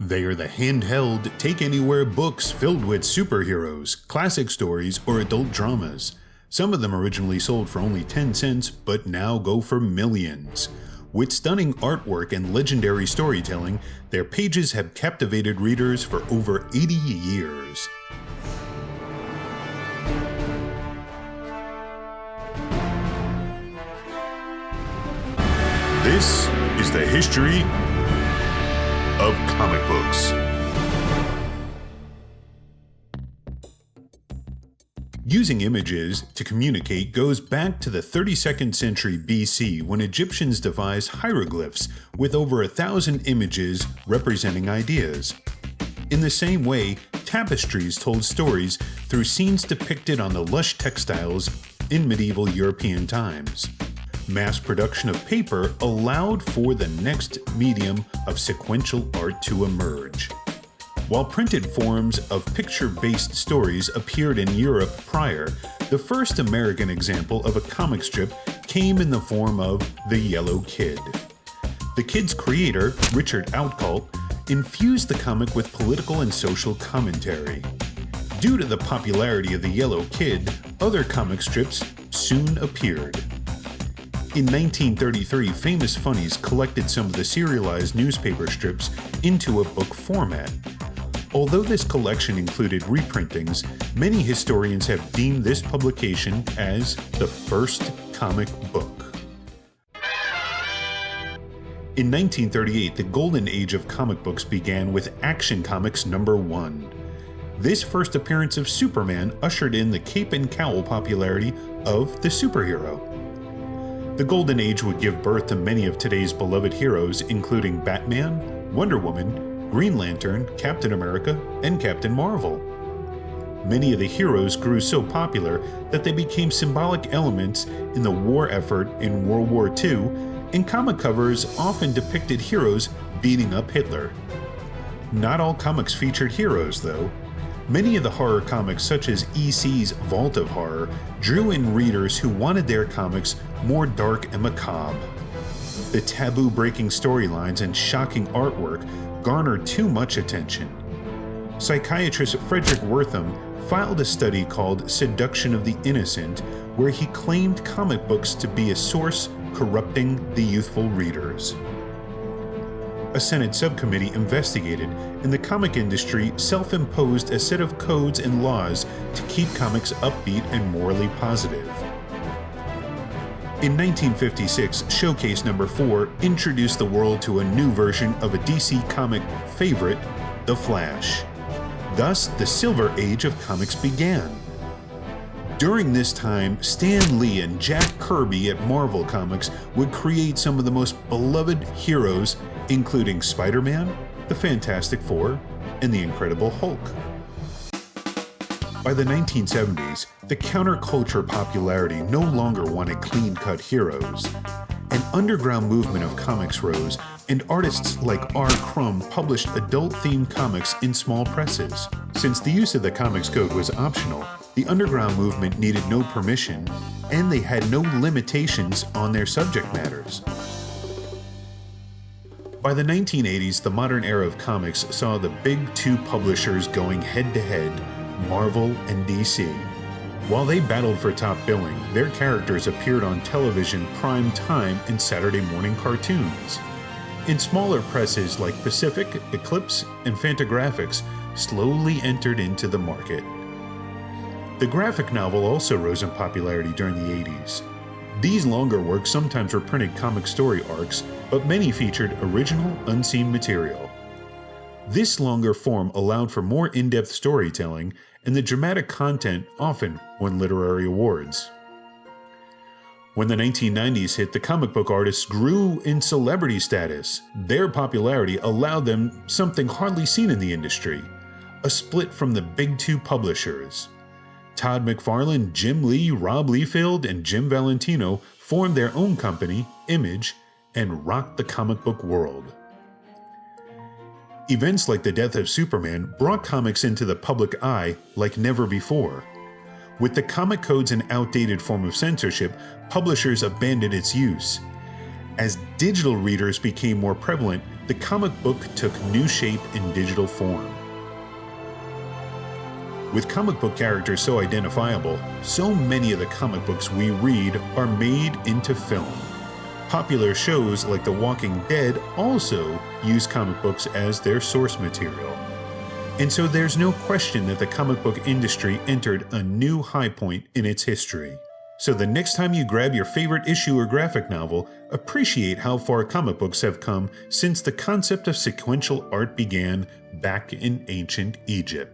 They are the handheld, take-anywhere books filled with superheroes, classic stories, or adult dramas. Some of them originally sold for only 10 cents, but now go for millions. With stunning artwork and legendary storytelling, their pages have captivated readers for over 80 years. This is the history of comic books. Using images to communicate goes back to the 32nd century BC when Egyptians devised hieroglyphs with over 1,000 images representing ideas. In the same way, tapestries told stories through scenes depicted on the lush textiles in medieval European times. Mass production of paper allowed for the next medium of sequential art to emerge. While printed forms of picture-based stories appeared in Europe prior, the first American example of a comic strip came in the form of The Yellow Kid. The Kid's creator, Richard Outcault, infused the comic with political and social commentary. Due to the popularity of The Yellow Kid, other comic strips soon appeared. In 1933, Famous Funnies collected some of the serialized newspaper strips into a book format. Although this collection included reprintings, many historians have deemed this publication as the first comic book. In 1938, the golden age of comic books began with Action Comics #1. This first appearance of Superman ushered in the cape and cowl popularity of the superhero. The Golden Age would give birth to many of today's beloved heroes, including Batman, Wonder Woman, Green Lantern, Captain America, and Captain Marvel. Many of the heroes grew so popular that they became symbolic elements in the war effort in World War II, and comic covers often depicted heroes beating up Hitler. Not all comics featured heroes, though. Many of the horror comics, such as EC's Vault of Horror, drew in readers who wanted their comics more dark and macabre. The taboo-breaking storylines and shocking artwork garnered too much attention. Psychiatrist Frederick Wertham filed a study called Seduction of the Innocent, where he claimed comic books to be a source corrupting the youthful readers. A Senate subcommittee investigated, and the comic industry self-imposed a set of codes and laws to keep comics upbeat and morally positive. In 1956, Showcase #4 introduced the world to a new version of a DC comic favorite, The Flash. Thus, the Silver Age of comics began. During this time, Stan Lee and Jack Kirby at Marvel Comics would create some of the most beloved heroes, including Spider-Man, the Fantastic Four, and the Incredible Hulk. By the 1970s, the counterculture popularity no longer wanted clean-cut heroes. An underground movement of comics rose, and artists like R. Crumb published adult-themed comics in small presses. Since the use of the Comics Code was optional, the underground movement needed no permission, and they had no limitations on their subject matters. By the 1980s, the modern era of comics saw the big two publishers going head-to-head, Marvel and DC. While they battled for top billing, their characters appeared on television prime time in Saturday morning cartoons. In smaller presses like Pacific, Eclipse, and Fantagraphics slowly entered into the market. The graphic novel also rose in popularity during the 80s. These longer works sometimes reprinted comic story arcs, but many featured original, unseen material. This longer form allowed for more in-depth storytelling, and the dramatic content often won literary awards. When the 1990s hit, the comic book artists grew in celebrity status. Their popularity allowed them something hardly seen in the industry: a split from the big two publishers. Todd McFarlane, Jim Lee, Rob Liefeld, and Jim Valentino formed their own company, Image, and rocked the comic book world. Events like the death of Superman brought comics into the public eye like never before. With the comic codes an outdated form of censorship, publishers abandoned its use. As digital readers became more prevalent, the comic book took new shape in digital form. With comic book characters so identifiable, so many of the comic books we read are made into film. Popular shows like The Walking Dead also use comic books as their source material. And so there's no question that the comic book industry entered a new high point in its history. So the next time you grab your favorite issue or graphic novel, appreciate how far comic books have come since the concept of sequential art began back in ancient Egypt.